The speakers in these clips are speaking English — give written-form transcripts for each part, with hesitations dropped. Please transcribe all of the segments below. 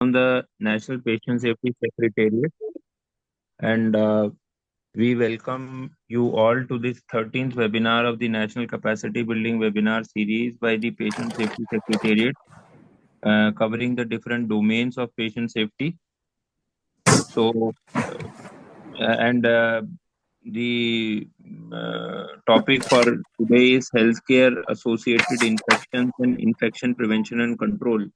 from the National Patient Safety Secretariat, and we welcome you all to this 13th webinar of the National Capacity Building Webinar Series by the Patient Safety Secretariat, covering the different domains of patient safety. So, and the topic for today is healthcare associated infections and infection prevention and control.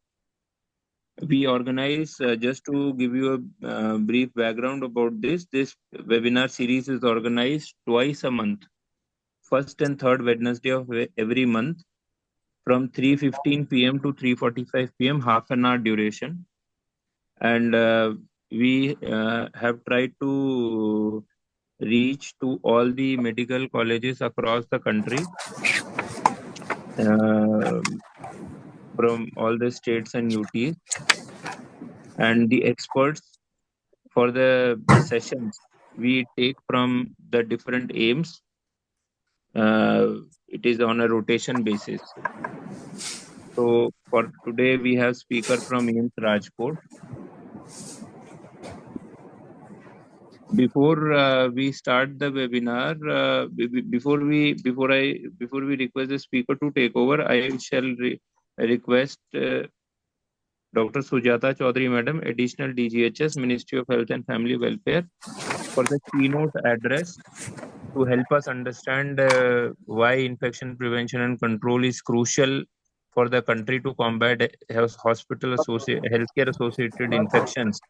We organize, just to give you a brief background about this webinar series is organized twice a month, first and third Wednesday of every month, from 3:15 p.m. to 3:45 p.m., half an hour duration. And we have tried to reach to all the medical colleges across the country, uh, from all the states and UTs, and the experts for the sessions we take from the different aims. It is on a rotation basis. So for today we have speaker from AIMS Rajkot. Before we start the webinar, before we request the speaker to take over, I shall request Dr. Sujata Chaudhary Madam, Additional DGHS, Ministry of Health and Family Welfare, for the keynote address to help us understand why infection prevention and control is crucial for the country to combat healthcare associated infections,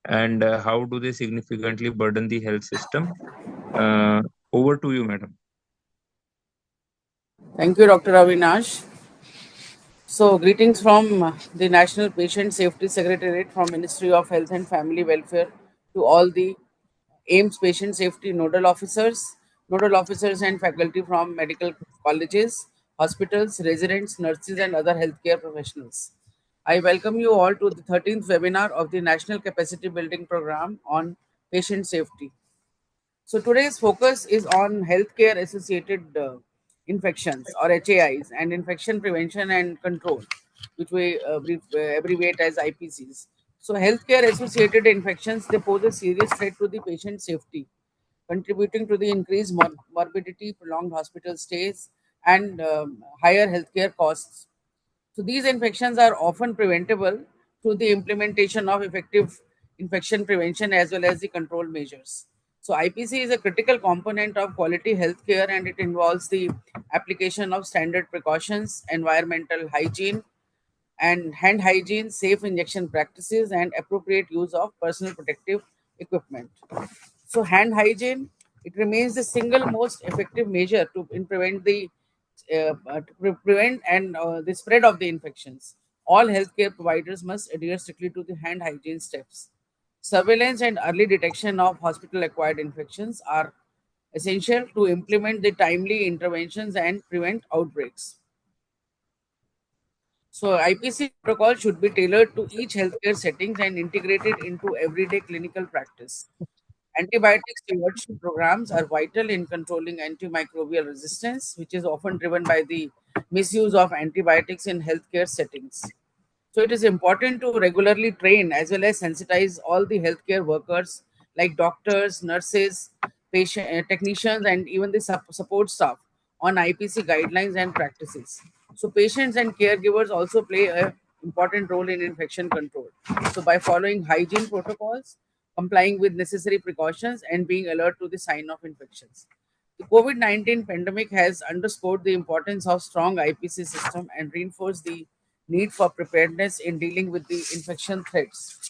and how do they significantly burden the health system. Over to you, madam. Thank you, Dr. Avinash. So, greetings from the National Patient Safety Secretariat from Ministry of Health and Family Welfare to all the AIMS patient safety nodal officers and faculty from medical colleges, hospitals, residents, nurses, and other healthcare professionals. I welcome you all to the 13th webinar of the National Capacity Building Program on patient safety. So today's focus is on healthcare associated infections or HAIs and infection prevention and control, which we abbreviate as IPCs. So healthcare associated infections, they pose a serious threat to the patient safety, contributing to the increased morbidity, prolonged hospital stays, and higher healthcare costs. So these infections are often preventable through the implementation of effective infection prevention as well as the control measures. So IPC is a critical component of quality healthcare, and it involves the application of standard precautions, environmental hygiene and hand hygiene, safe injection practices, and appropriate use of personal protective equipment. So hand hygiene, it remains the single most effective measure to prevent the spread of the infections. All healthcare providers must adhere strictly to the hand hygiene steps. Surveillance and early detection of hospital-acquired infections are essential to implement the timely interventions and prevent outbreaks. So IPC protocol should be tailored to each healthcare settings and integrated into everyday clinical practice. Antibiotic stewardship programs are vital in controlling antimicrobial resistance, which is often driven by the misuse of antibiotics in healthcare settings. So it is important to regularly train as well as sensitize all the healthcare workers like doctors, nurses, patient technicians, and even the support staff on IPC guidelines and practices. So patients and caregivers also play a important role in infection control. So by following hygiene protocols, complying with necessary precautions, and being alert to the sign of infections. The COVID-19 pandemic has underscored the importance of strong IPC system and reinforced the need for preparedness in dealing with the infection threats.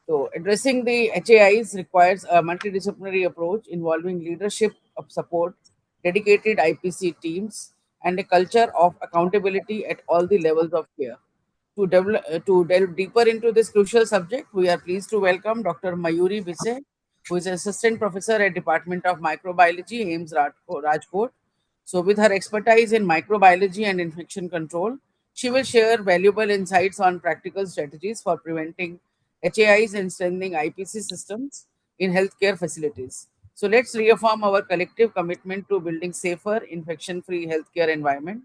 So, addressing the HAIs requires a multidisciplinary approach involving leadership of support, dedicated IPC teams, and a culture of accountability at all the levels of care. To delve deeper into this crucial subject, we are pleased to welcome Dr. Mayuri Bise, who is Assistant Professor at Department of Microbiology, AIMS Rajkot. So, with her expertise in microbiology and infection control, she will share valuable insights on practical strategies for preventing HAIs and strengthening IPC systems in healthcare facilities. So, let's reaffirm our collective commitment to building safer, infection-free healthcare environment.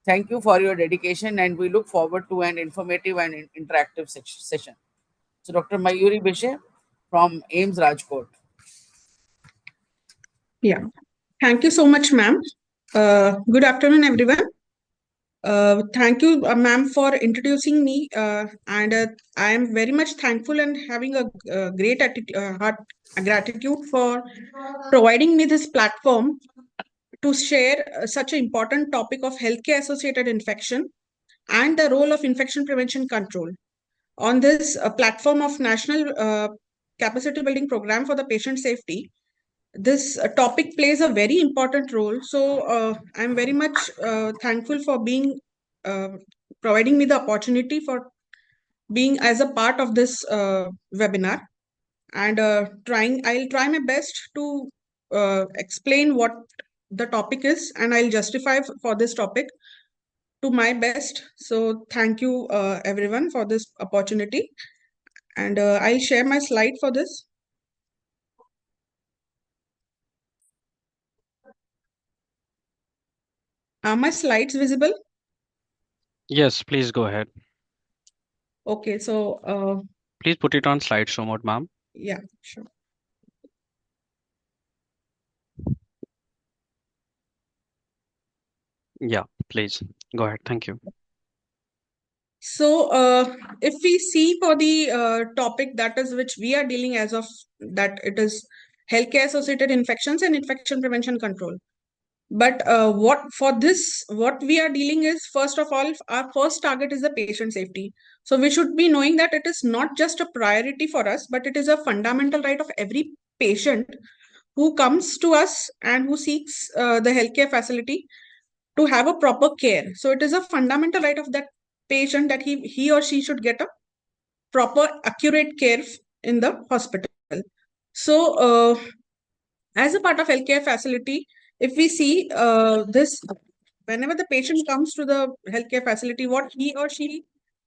Thank you for your dedication, and we look forward to an informative and interactive session. So, Dr. Mayuri Bishe from AIMS Rajkot. Yeah, thank you so much, ma'am. Good afternoon, everyone. Thank you, ma'am, for introducing me. And I am very much thankful and having a great gratitude for providing me this platform to share such an important topic of healthcare associated infection and the role of infection prevention control on this platform of national capacity building program for the patient safety. This topic plays a very important role. So I'm very much thankful for being uh, providing me the opportunity for being as a part of this webinar, and I'll try my best to explain what the topic is, and I'll justify for this topic to my best. So thank you everyone for this opportunity, and I'll share my slide for this. Are my slides visible? Yes, please go ahead. Okay, so Please put it on slideshow mode, ma'am. yeah, sure. Yeah, please go ahead. Thank you. So, if we see for the topic that is which we are dealing as of that, it is healthcare associated infections and infection prevention control. But what we are dealing is, first of all, our first target is the patient safety. So we should be knowing that it is not just a priority for us, but it is a fundamental right of every patient who comes to us and who seeks the healthcare facility to have a proper care. So it is a fundamental right of that patient that he or she should get a proper, accurate care in the hospital. So, as a part of healthcare facility, if we see this, whenever the patient comes to the healthcare facility, what he or she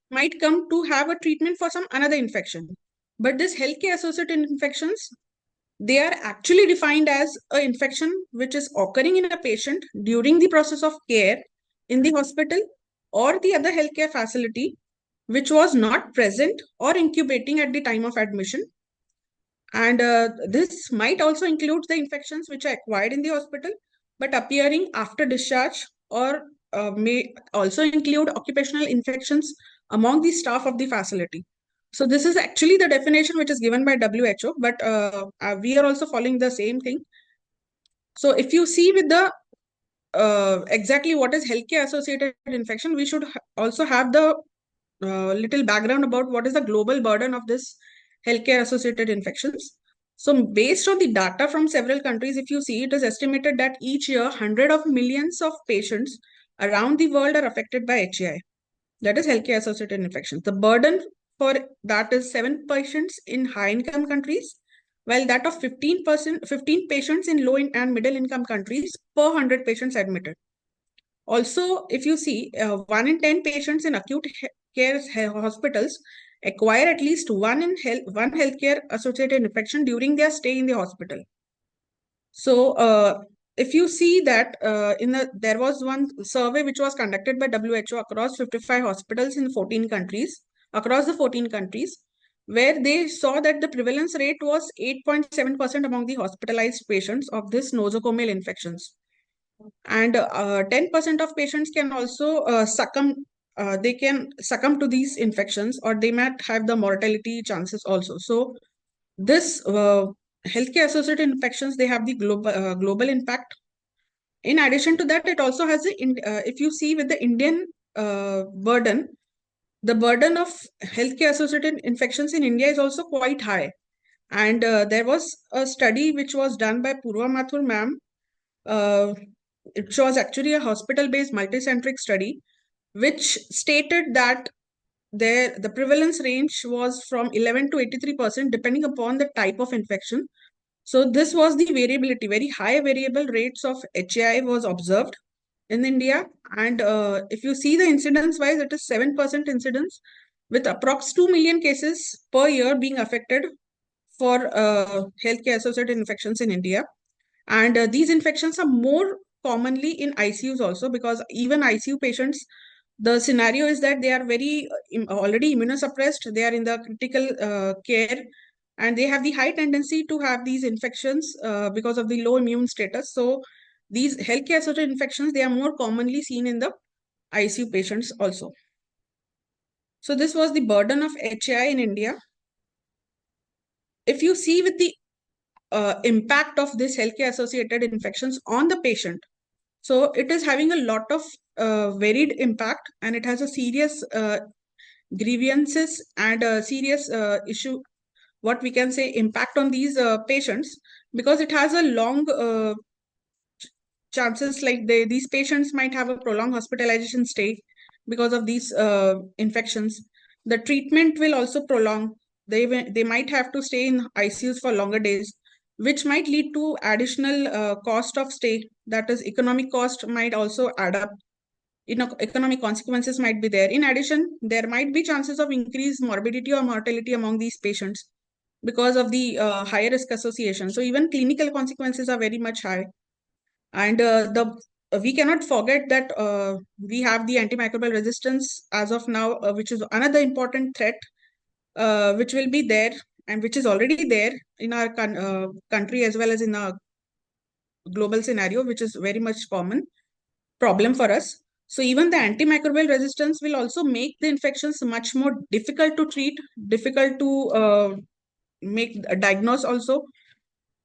might come to have a treatment for some another infection. But this healthcare associated infections, they are actually defined as an infection which is occurring in a patient during the process of care in the hospital or the other healthcare facility, which was not present or incubating at the time of admission. And this might also include the infections which are acquired in the hospital but appearing after discharge, or may also include occupational infections among the staff of the facility. So this is actually the definition which is given by WHO, but we are also following the same thing. So if you see with the exactly what is healthcare associated infection, we should also have the little background about what is the global burden of this healthcare associated infections. So based on the data from several countries, if you see, it is estimated that each year hundred of millions of patients around the world are affected by HAI, that is healthcare associated infections. The burden for that is 7 patients in high income countries, while that of 15 patients in low and middle income countries per 100 patients admitted. Also, if you see, 1 in 10 patients in acute care hospitals acquire at least one healthcare associated infection during their stay in the hospital. So, if you see that there was one survey which was conducted by WHO across 55 hospitals in 14 countries, across the 14 countries, where they saw that the prevalence rate was 8.7% among the hospitalized patients of this nosocomial infections. And 10% of patients can also they can succumb to these infections, or they might have the mortality chances also. So this healthcare associated infections, they have the global impact. In addition to that, it also has if you see with the Indian burden, the burden of healthcare associated infections in India is also quite high. And there was a study which was done by Purva Mathur ma'am. It was actually a hospital-based multicentric study, which stated that the prevalence range was from 11 to 83% depending upon the type of infection. So this was the variability, very high variable rates of HAI was observed in India. And if you see the incidence wise, it is 7% incidence, with approx 2 million cases per year being affected for healthcare associated infections in India. And these infections are more commonly in ICUs also, because even ICU patients, the scenario is that they are very already immunosuppressed, they are in the critical care, and they have the high tendency to have these infections because of the low immune status. So these healthcare associated infections, they are more commonly seen in the ICU patients also. So this was the burden of HAI in India. If you see with the impact of this healthcare associated infections on the patient, so it is having a lot of varied impact, and it has a serious grievances and a serious issue, what we can say, impact on these patients, because it has a long chances, like these patients might have a prolonged hospitalization stay because of these infections. The treatment will also prolong. They might have to stay in ICUs for longer days, which might lead to additional cost of stay. That is, economic cost might also add up. Economic consequences might be there. In addition, there might be chances of increased morbidity or mortality among these patients because of the higher risk association. So even clinical consequences are very much high. And we cannot forget that we have the antimicrobial resistance as of now, which is another important threat, which will be there and which is already there in our country as well as in a global scenario, which is very much common problem for us. So even the antimicrobial resistance will also make the infections much more difficult to treat, difficult to make diagnose also.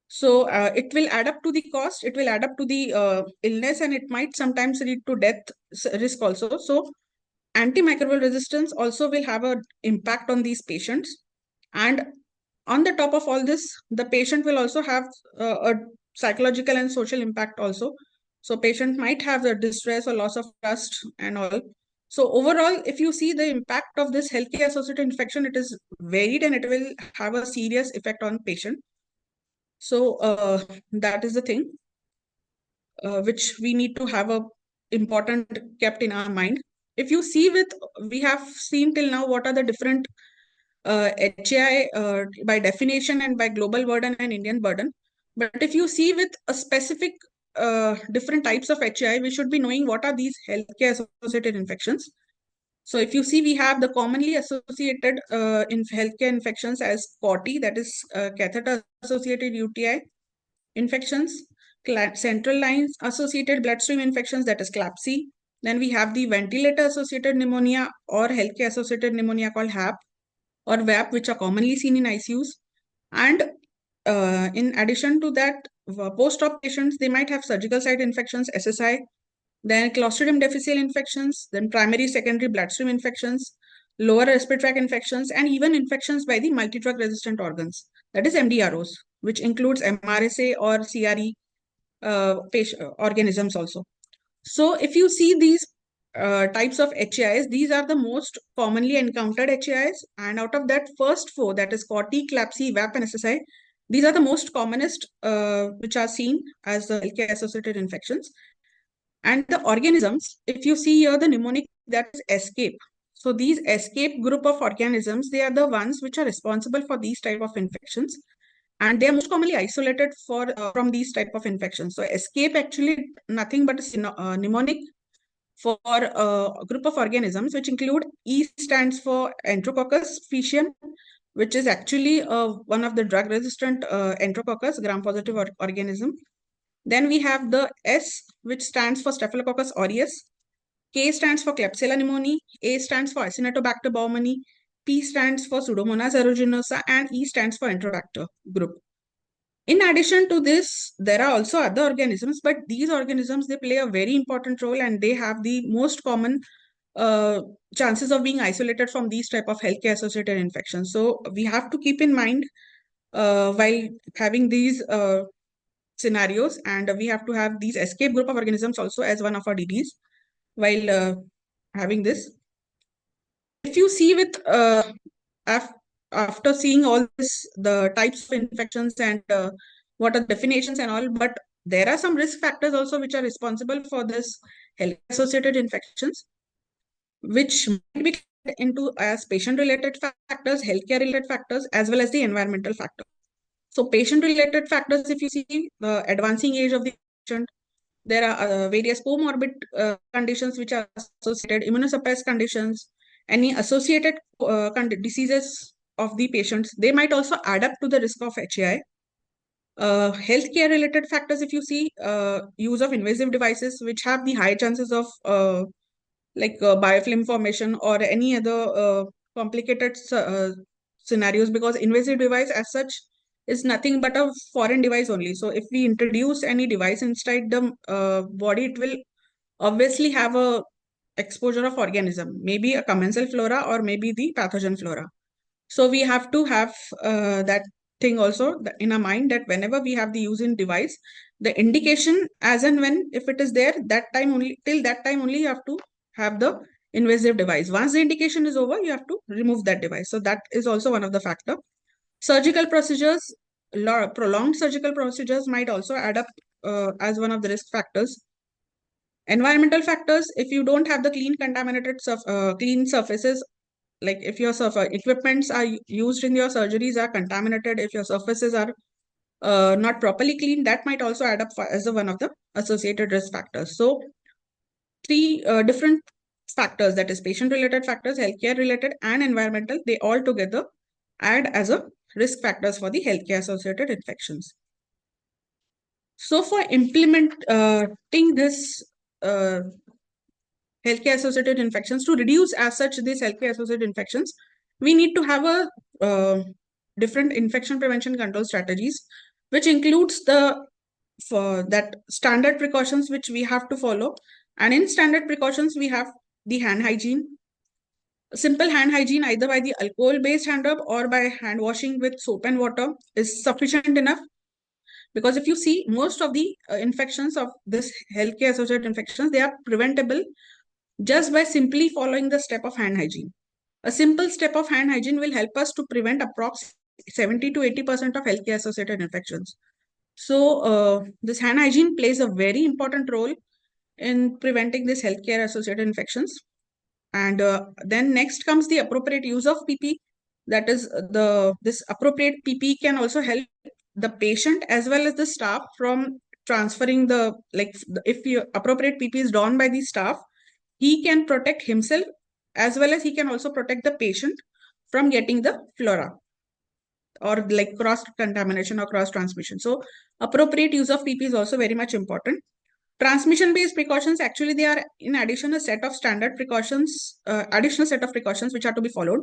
So it will add up to the cost, it will add up to the illness, and it might sometimes lead to death risk also. So antimicrobial resistance also will have an impact on these patients. And on the top of all this, the patient will also have a psychological and social impact also. So patient might have the distress or loss of trust and all. So overall, if you see the impact of this healthcare associated infection, it is varied and it will have a serious effect on patient. So that is the thing which we need to have a important kept in our mind. If you see with, we have seen till now what are the different HAI by definition and by global burden and Indian burden. But if you see with a specific different types of HAI, we should be knowing what are these healthcare associated infections. So if you see, we have the commonly associated in healthcare infections as COTI, that is catheter associated UTI infections, central lines associated bloodstream infections, that is CLABSI. Then we have the ventilator associated pneumonia or healthcare associated pneumonia called HAP or VAP, which are commonly seen in ICUs. And in addition to that, post-op patients, they might have surgical site infections, SSI, then Clostridium difficile infections, then primary, secondary bloodstream infections, lower respiratory tract infections, and even infections by the multi-drug resistant organs, that is MDROs, which includes MRSA or CRE organisms also. So if you see these types of HAIs, these are the most commonly encountered HAIs. And out of that, first four, that is COTI, CLABSI, VAP, and SSI, these are the most commonest which are seen as the healthcare associated infections. And the organisms, if you see here the mnemonic, that is escape. So these escape group of organisms, they are the ones which are responsible for these type of infections. And they are most commonly isolated from these type of infections. So escape actually nothing but a mnemonic for a group of organisms, which include E stands for Enterococcus faecium, which is actually one of the drug-resistant Enterococcus gram-positive organism. Then we have the S, which stands for Staphylococcus aureus. K stands for Klebsiella pneumoniae. A stands for Acinetobacter baumannii. P stands for Pseudomonas aeruginosa, and E stands for Enterobacter group. In addition to this, there are also other organisms, but these organisms, they play a very important role and they have the most common chances of being isolated from these type of healthcare associated infections. So we have to keep in mind while having these scenarios, and we have to have these escape group of organisms also as one of our DDs while having this. If you see with after seeing all this, the types of infections and what are the definitions and all, but there are some risk factors also which are responsible for this health associated infections, which might be into as patient related factors, healthcare related factors, as well as the environmental factors. So patient related factors, if you see the advancing age of the patient, There are various comorbid conditions which are associated, immunosuppressed conditions, any associated diseases of the patients. They might also add up to the risk of HAI. Healthcare related factors, if you see, use of invasive devices which have the high chances of biofilm formation or any other complicated scenarios, because invasive device as such is nothing but a foreign device only. So if we introduce any device inside the body, it will obviously have a exposure of organism, maybe a commensal flora or maybe the pathogen flora. So we have to have that thing also in our mind, that whenever we have the using device, the indication as and when, if it is there, that time only, till that time only you have to have the invasive device. Once the indication is over, you have to remove that device. So that is also one of the factor. Surgical procedures, prolonged surgical procedures might also add up as one of the risk factors. Environmental factors, if you don't have the clean clean surfaces, like if your equipments are used in your surgeries are contaminated, if your surfaces are not properly clean, that might also add up as one of the associated risk factors. So three different factors, that is patient related factors, healthcare related and environmental, they all together add as a risk factors for the healthcare associated infections. So for implementing this healthcare associated infections, to reduce as such these healthcare associated infections, we need to have a different infection prevention control strategies, which includes the for that standard precautions which we have to follow. And in standard precautions, we have the hand hygiene. Simple hand hygiene, either by the alcohol based hand rub or by hand washing with soap and water, is sufficient enough. Because if you see, most of the infections of this healthcare associated infections, they are preventable just by simply following the step of hand hygiene. A simple step of hand hygiene will help us to prevent approximately 70 to 80% of healthcare associated infections. So this hand hygiene plays a very important role in preventing this healthcare associated infections. And then next comes the appropriate use of PP. That is this appropriate PP can also help the patient as well as the staff from transferring the, like if the appropriate PP is done by the staff, he can protect himself as well as he can also protect the patient from getting the flora or like cross contamination or cross transmission. So appropriate use of PP is also very much important. Transmission based precautions, actually they are in addition a set of standard precautions, additional set of precautions which are to be followed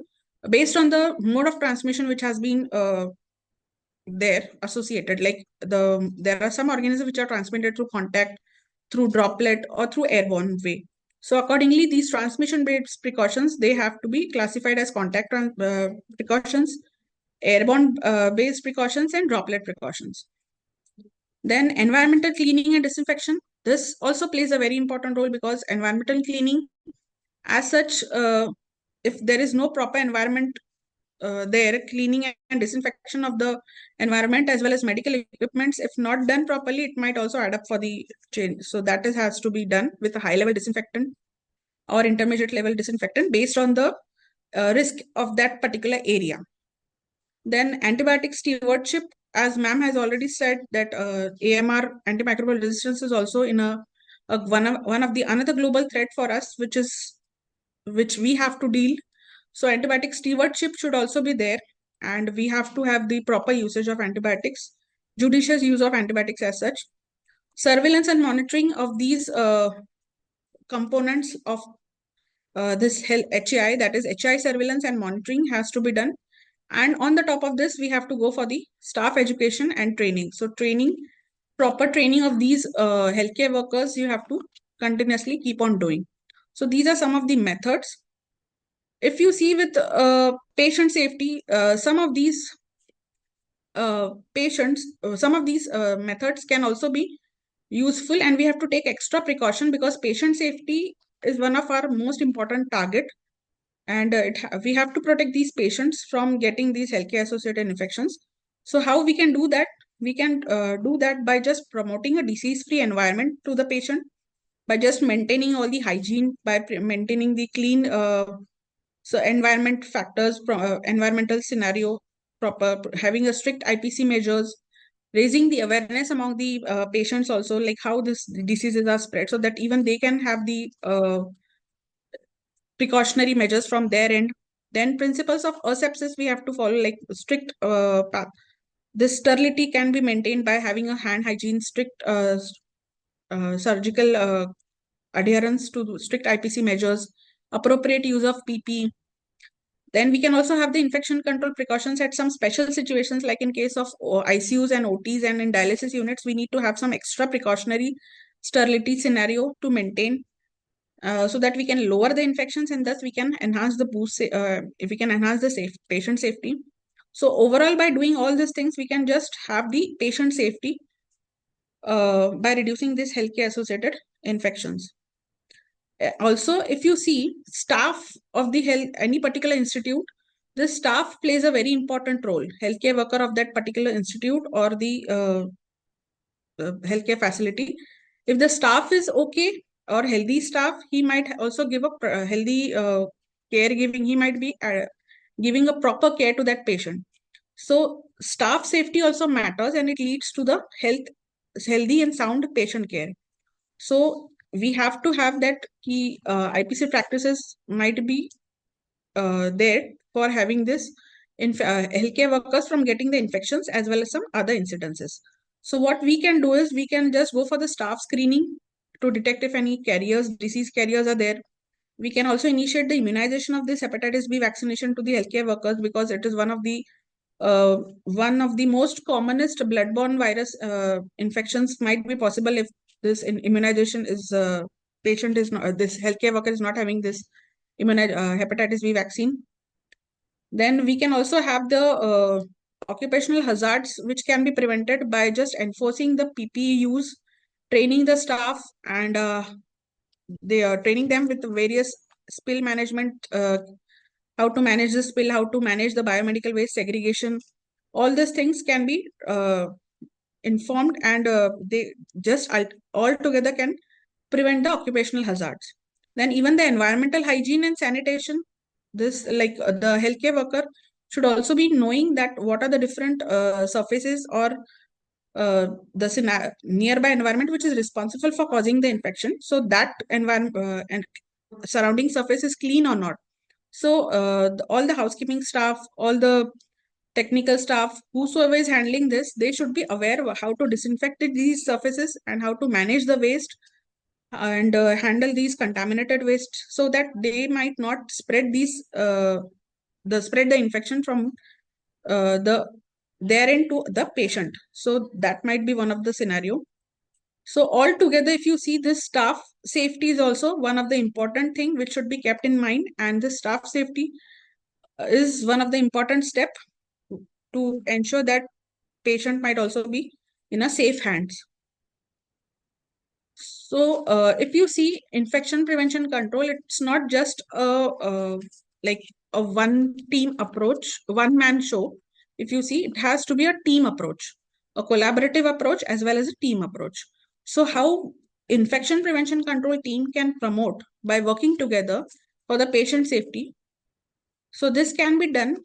based on the mode of transmission which has been there associated. Like there are some organisms which are transmitted through contact, through droplet or through airborne way. So accordingly, these transmission based precautions, they have to be classified as contact precautions, airborne based precautions and droplet precautions. Then environmental cleaning and disinfection. This also plays a very important role, because environmental cleaning as such, if there is no proper environment there, cleaning and disinfection of the environment as well as medical equipments, if not done properly, it might also add up for the change. So that has to be done with a high level disinfectant or intermediate level disinfectant based on the risk of that particular area. Then antibiotic stewardship, as ma'am has already said, that AMR, antimicrobial resistance, is also in one of the another global threat for us, which we have to deal. So antibiotic stewardship should also be there, and we have to have the proper usage of antibiotics, judicious use of antibiotics as such. Surveillance and monitoring of these components of this HAI, that is HAI surveillance and monitoring, has to be done. And on the top of this, we have to go for the staff education and training. So proper training of these healthcare workers, you have to continuously keep on doing. So these are some of the methods. If you see with patient safety, some of these methods can also be useful, and we have to take extra precaution, because patient safety is one of our most important target. And we have to protect these patients from getting these healthcare associated infections. So how we can do that? We can do that by just promoting a disease-free environment to the patient, by just maintaining all the hygiene, by maintaining the clean environment factors, environmental scenario, proper having a strict IPC measures, raising the awareness among the patients also, like how this diseases are spread, so that even they can have the precautionary measures from their end. Then principles of asepsis we have to follow, like strict path. This sterility can be maintained by having a hand hygiene, strict surgical adherence to strict IPC measures, appropriate use of PPE. Then we can also have the infection control precautions at some special situations, like in case of ICUs and OTs and in dialysis units, we need to have some extra precautionary sterility scenario to maintain, so that we can lower the infections, and thus we can enhance the if we can enhance the patient safety. So overall, by doing all these things, we can just have the patient safety by reducing these healthcare associated infections. Also, if you see staff of the health, any particular institute, the staff plays a very important role. Healthcare worker of that particular institute or the healthcare facility. If the staff is okay or healthy staff, he might also give a healthy caregiving. He might be giving a proper care to that patient. So staff safety also matters, and it leads to the healthy and sound patient care. So we have to have that key IPC practices might be there for having this healthcare workers from getting the infections as well as some other incidences. So what we can do is we can just go for the staff screening to detect if any disease carriers are there. We can also initiate the immunization of this hepatitis B vaccination to the healthcare workers, because it is one of the most commonest bloodborne virus infections might be possible if this immunization is patient is not, this healthcare worker is not having this hepatitis B vaccine. Then we can also have the occupational hazards, which can be prevented by just enforcing the PPE use, training the staff, and they are training them with the various spill management, how to manage the spill, how to manage the biomedical waste segregation. All these things can be informed, and they just all together can prevent the occupational hazards. Then even the environmental hygiene and sanitation, this like the healthcare worker should also be knowing that what are the different surfaces or the nearby environment which is responsible for causing the infection, so that environment and surrounding surface is clean or not. So all the housekeeping staff, all the technical staff, whosoever is handling this, they should be aware of how to disinfect these surfaces and how to manage the waste and handle these contaminated waste, so that they might not spread the infection from their end to the patient. So that might be one of the scenario. So altogether, if you see, this staff safety is also one of the important thing which should be kept in mind, and the staff safety is one of the important step to ensure that patient might also be in a safe hands. So if you see infection prevention control, it's not just like a one team approach, one man show. If you see, it has to be a team approach, a collaborative approach as well as a team approach. So how infection prevention control team can promote by working together for the patient safety. So this can be done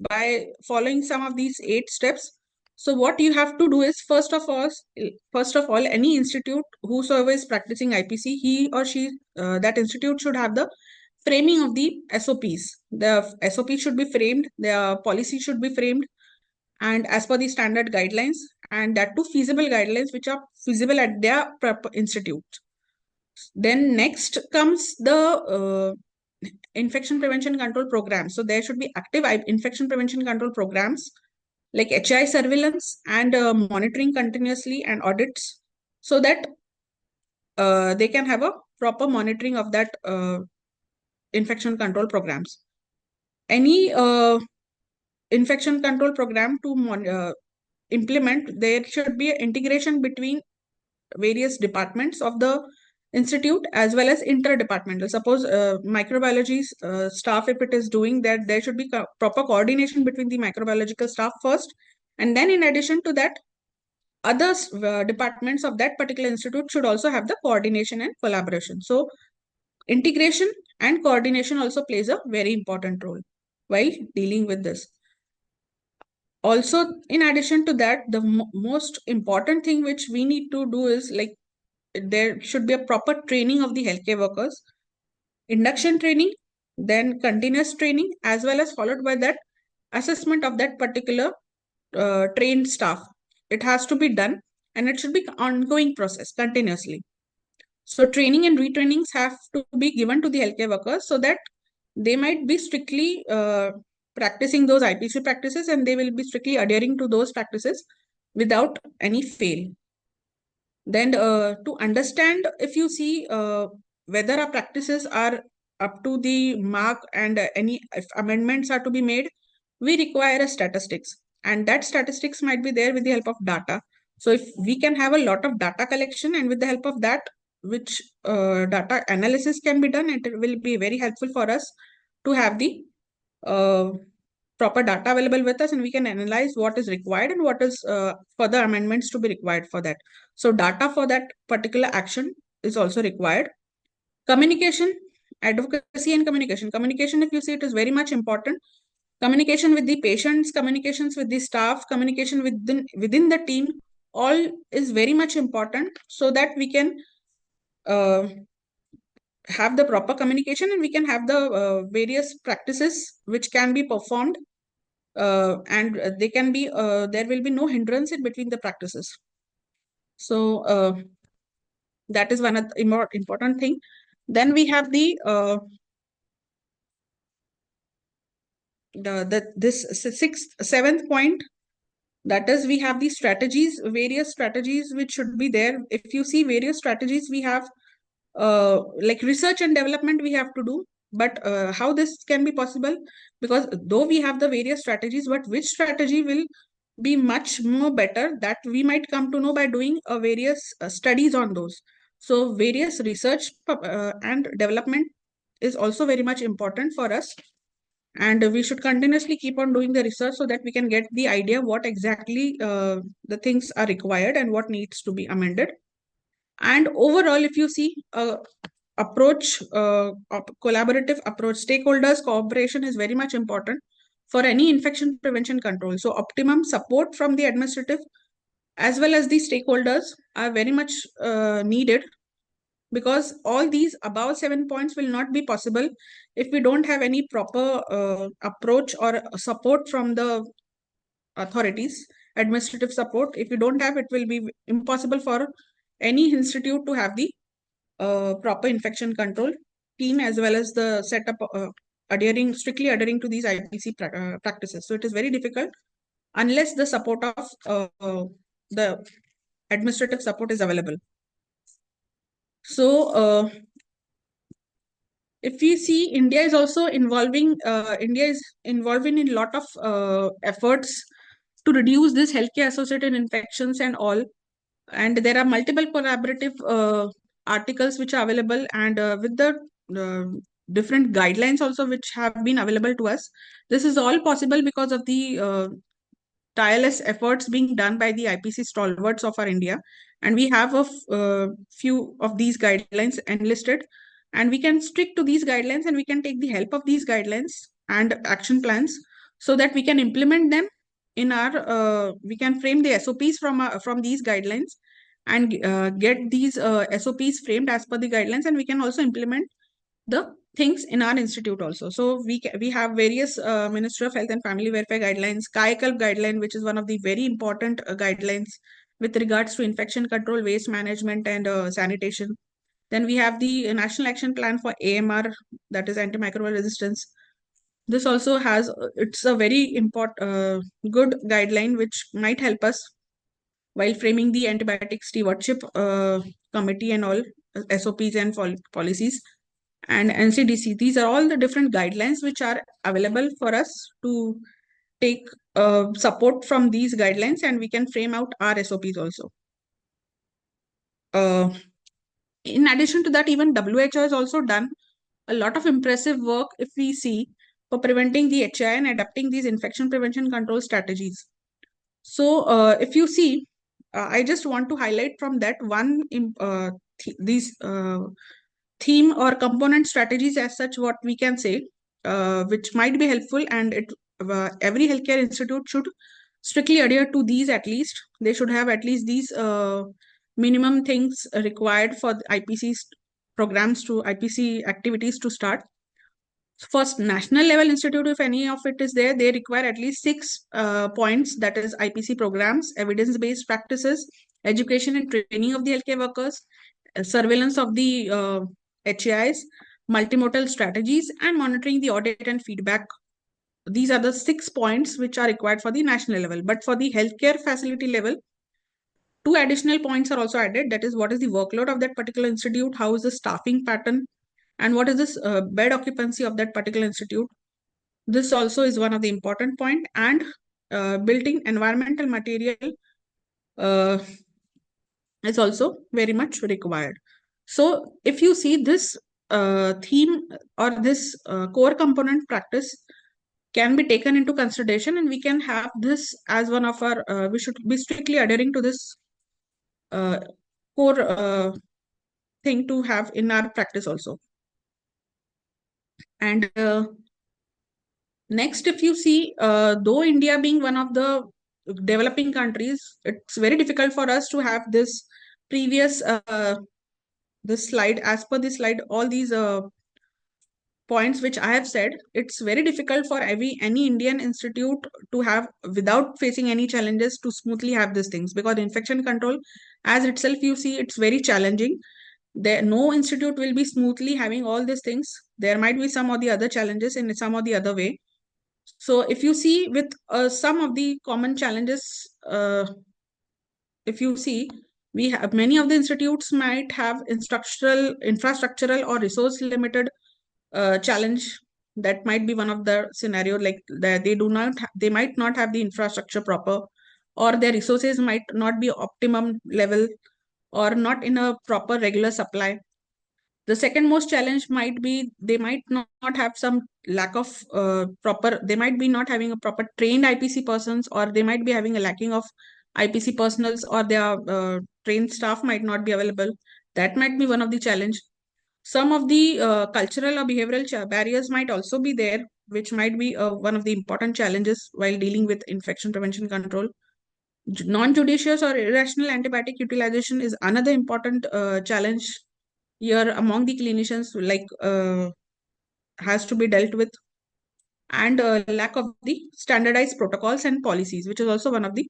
by following some of these 8 steps. So what you have to do is, first of all, any institute whosoever is practicing IPC, he or she, that institute should have the framing of the SOPs. The SOP should be framed, the policy should be framed, and as per the standard guidelines, and that too feasible guidelines which are feasible at their institute. Then next comes the infection prevention control programs. So there should be active infection prevention control programs like HI surveillance and monitoring continuously and audits, so that they can have a proper monitoring of that infection control programs. Any infection control program to implement, there should be an integration between various departments of the institute as well as interdepartmental. Suppose microbiology staff, if it is doing that, there should be proper coordination between the microbiological staff first, and then in addition to that, other departments of that particular institute should also have the coordination and collaboration. So integration and coordination also plays a very important role while dealing with this. Also, in addition to that, the most important thing which we need to do is like there should be a proper training of the healthcare workers, induction training, then continuous training, as well as followed by that assessment of that particular trained staff. It has to be done, and it should be ongoing process continuously. So training and retrainings have to be given to the healthcare workers so that they might be strictly practicing those IPC practices, and they will be strictly adhering to those practices without any fail. Then to understand, if you see whether our practices are up to the mark and any if amendments are to be made, we require a statistics, and that statistics might be there with the help of data. So if we can have a lot of data collection, and with the help of that, which data analysis can be done, it will be very helpful for us to have the uh, proper data available with us, and we can analyze what is required and what is further amendments to be required for that. So data for that particular action is also required. Communication, advocacy and communication. Communication, if you see, it is very much important. Communication with the patients, communications with the staff, communication within the team, all is very much important so that we can uh, have the proper communication, and we can have the various practices which can be performed, and they can be there will be no hindrance in between the practices. So that is one of the important thing. Then we have this seventh point, that is we have the strategies, various strategies which should be there. If you see various strategies, we have like research and development we have to do, but how this can be possible, because though we have the various strategies, but which strategy will be much more better, that we might come to know by doing various studies on those. So various research and development is also very much important for us, and we should continuously keep on doing the research so that we can get the idea what exactly the things are required and what needs to be amended. And overall, if you see approach, collaborative approach, stakeholders cooperation is very much important for any infection prevention control. So optimum support from the administrative as well as the stakeholders are very much needed, because all these above 7 points will not be possible if we don't have any proper approach or support from the authorities, administrative support. If we don't have, it will be impossible for any institute to have the proper infection control team, as well as the setup strictly adhering to these IPC practices. So it is very difficult unless the support of the administrative support is available. So if we see, India is involving in a lot of efforts to reduce this healthcare associated infections and all. And there are multiple collaborative articles which are available, and with the uh, different guidelines also which have been available to us. This is all possible because of the tireless efforts being done by the IPC stalwarts of our India. And we have a few of these guidelines enlisted, and we can stick to these guidelines, and we can take the help of these guidelines and action plans so that we can implement them in our we can frame the SOPs from these guidelines, and get these SOPs framed as per the guidelines, and we can also implement the things in our institute also. So we have various Ministry of Health and Family Welfare guidelines, Kayakalp guideline, which is one of the very important guidelines with regards to infection control, waste management, and sanitation. Then we have the National Action Plan for AMR, that is antimicrobial resistance. This also has it's a very important good guideline which might help us while framing the antibiotic stewardship committee and all SOPs and policies. And NCDC. These are all the different guidelines which are available for us to take support from these guidelines, and we can frame out our SOPs also. In addition to that, even WHO has also done a lot of impressive work, if we see, for preventing the HI and adapting these infection prevention control strategies. So if you see, I just want to highlight from that one these theme or component strategies as such, what we can say, which might be helpful, and every healthcare institute should strictly adhere to these. At least they should have at least these minimum things required for the IPC's programs to IPC activities to start. First, national level institute, if any of it is there, they require at least 6 points, that is IPC programs, evidence based practices, education and training of the healthcare workers, surveillance of the HAIs, multimodal strategies, and monitoring the audit and feedback. These are the 6 points which are required for the national level. But for the healthcare facility level, 2 additional points are also added. That is, what is the workload of that particular institute, how is the staffing pattern, and what is this bed occupancy of that particular institute. This also is one of the important point. And building environmental material uh, is also very much required. So if you see this theme or this core component practice can be taken into consideration, and we can have this as one of our we should be strictly adhering to this uh, core thing to have in our practice also. And next, if you see, though India being one of the developing countries, it's very difficult for us to have this previous this slide. As per this slide, all these points which I have said, it's very difficult for any Indian institute to have without facing any challenges to smoothly have these things, because infection control as itself, you see, it's very challenging. There no institute will be smoothly having all these things. There might be some of the other challenges in some of the other way. So if you see with some of the common challenges, if you see, we have many of the institutes might have infrastructural or resource limited challenge. That might be one of the scenario, like that they do not they might not have the infrastructure proper, or their resources might not be optimum level, or not in a proper regular supply. The second most challenge might be they might not have some lack of proper, they might be not having a proper trained IPC persons, or they might be having a lacking of IPC personals, or their trained staff might not be available. That might be one of the challenge. Some of the cultural or behavioral barriers might also be there, which might be one of the important challenges while dealing with infection prevention control. Non-judicious or irrational antibiotic utilization is another important challenge here among the clinicians, like has to be dealt with. And lack of the standardized protocols and policies, which is also one of the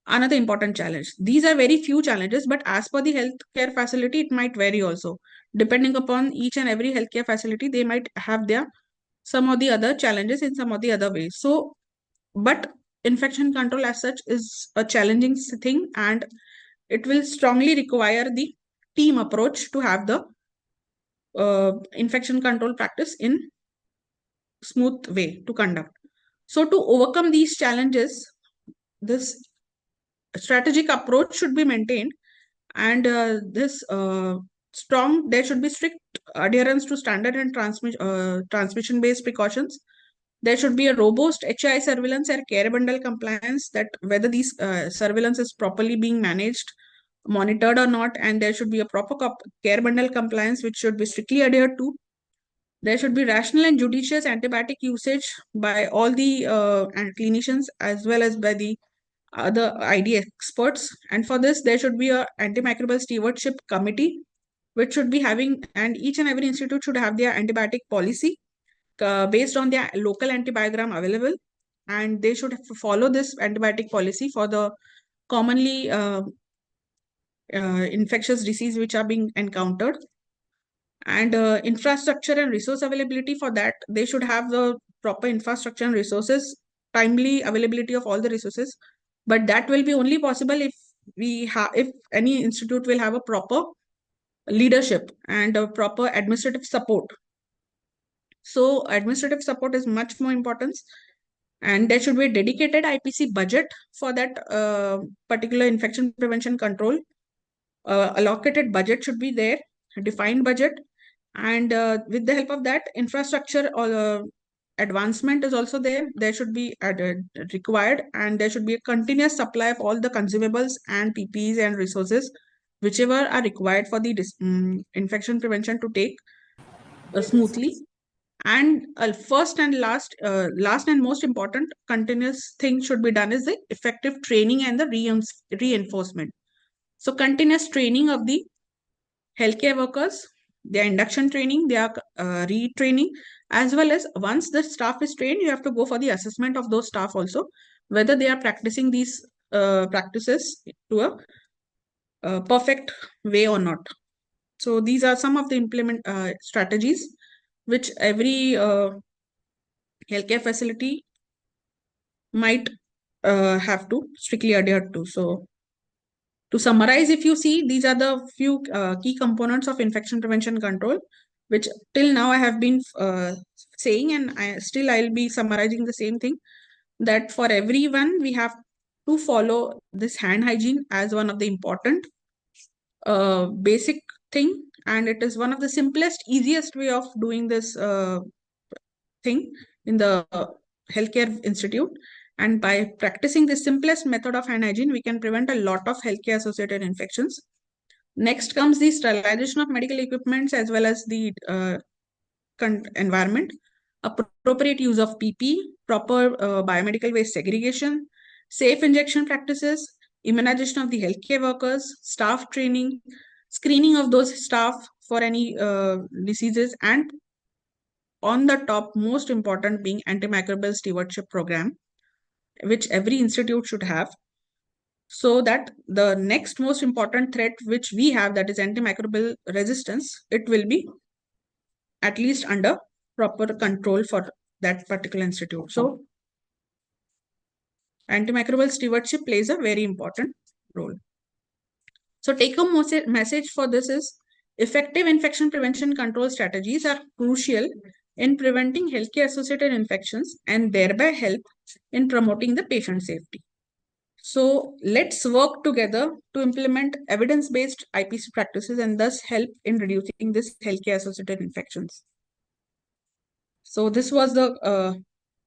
another important challenge. These are very few challenges, but as per the healthcare facility, it might vary also. Depending upon each and every healthcare facility, they might have their some of the other challenges in some of the other ways. So, but infection control as such is a challenging thing, and it will strongly require the team approach to have the infection control practice in smooth way to conduct. So to overcome these challenges, this strategic approach should be maintained, and this strong, there should be strict adherence to standard and transmission based precautions. There should be a robust HI surveillance and care bundle compliance, that whether these surveillance is properly being managed, monitored or not, and there should be a proper care bundle compliance which should be strictly adhered to. There should be rational and judicious antibiotic usage by all the clinicians as well as by the other ID experts. And for this, there should be a antimicrobial stewardship committee, which should be having, and each and every institute should have their antibiotic policy based on their local antibiogram available. And they should follow this antibiotic policy for the commonly infectious disease which are being encountered. And infrastructure and resource availability, for that they should have the proper infrastructure and resources, timely availability of all the resources. But that will be only possible if we have, if any institute will have a proper leadership and a proper administrative support. So administrative support is much more important, and there should be a dedicated IPC budget for that particular infection prevention control. Allocated budget should be there, a defined budget. And with the help of that, infrastructure or advancement is also there. There should be added, required, and there should be a continuous supply of all the consumables and PPEs and resources whichever are required for the infection prevention to take smoothly. And first and last and most important continuous thing should be done is the effective training and the reinforcement. So continuous training of the healthcare workers, their induction training, their retraining, as well as once the staff is trained, you have to go for the assessment of those staff also, whether they are practicing these practices to a perfect way or not. So these are some of the implement strategies which every healthcare facility might have to strictly adhere to. So to summarize, if you see, these are the few key components of infection prevention control, which till now I have been saying, and I'll be summarizing the same thing, that for everyone, we have to follow this hand hygiene as one of the important basic thing. And it is one of the simplest, easiest way of doing this thing in the healthcare institute. And by practicing the simplest method of hand hygiene, we can prevent a lot of healthcare associated infections. Next comes the sterilization of medical equipments as well as the environment, appropriate use of PP, proper biomedical waste segregation, safe injection practices, immunization of the healthcare workers, staff training, screening of those staff for any diseases, and on the top, most important being antimicrobial stewardship program, which every institute should have, so that the next most important threat which we have, that is antimicrobial resistance, it will be at least under proper control for that particular institute. So antimicrobial stewardship plays a very important role. So take home message for this is effective infection prevention control strategies are crucial in preventing healthcare associated infections and thereby help in promoting the patient safety. So let's work together to implement evidence-based IPC practices and thus help in reducing this healthcare associated infections. So this was the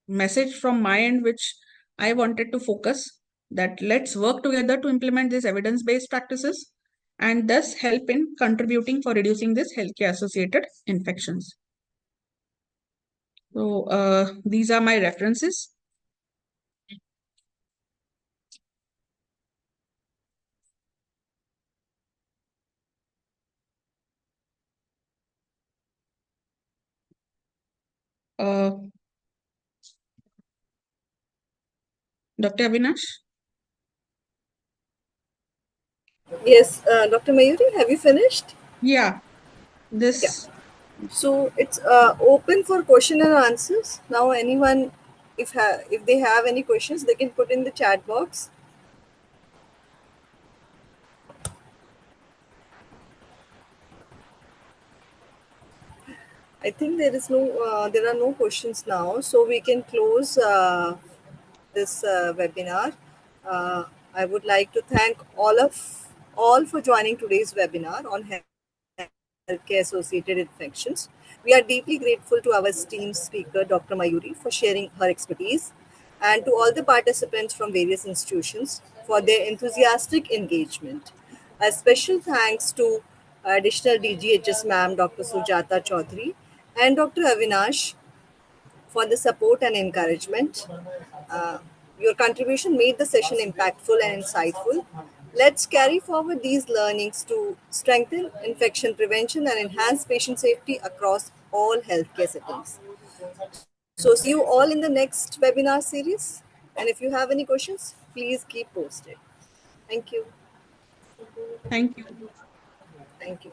message from my end, which I wanted to focus, that let's work together to implement these evidence-based practices and thus help in contributing for reducing this healthcare associated infections. So these are my references. Dr. Avinash? Yes, Dr. Mayuri, have you finished? Yeah, Yeah. this. So it's open for question and answers. Now, anyone, if they have any questions, they can put in the chat box. I think there are no questions now, so we can close this webinar. I would like to thank all for joining today's webinar on healthcare associated infections. We are deeply grateful to our esteemed speaker, Dr. Mayuri, for sharing her expertise, and to all the participants from various institutions for their enthusiastic engagement. A special thanks to additional DGHS ma'am, Dr. Sujata Chaudhary, and Dr. Avinash for the support and encouragement. Uh, your contribution made the session impactful and insightful. Let's carry forward these learnings to strengthen infection prevention and enhance patient safety across all healthcare settings. So, see you all in the next webinar series. And if you have any questions, please keep posted. Thank you. Thank you. Thank you.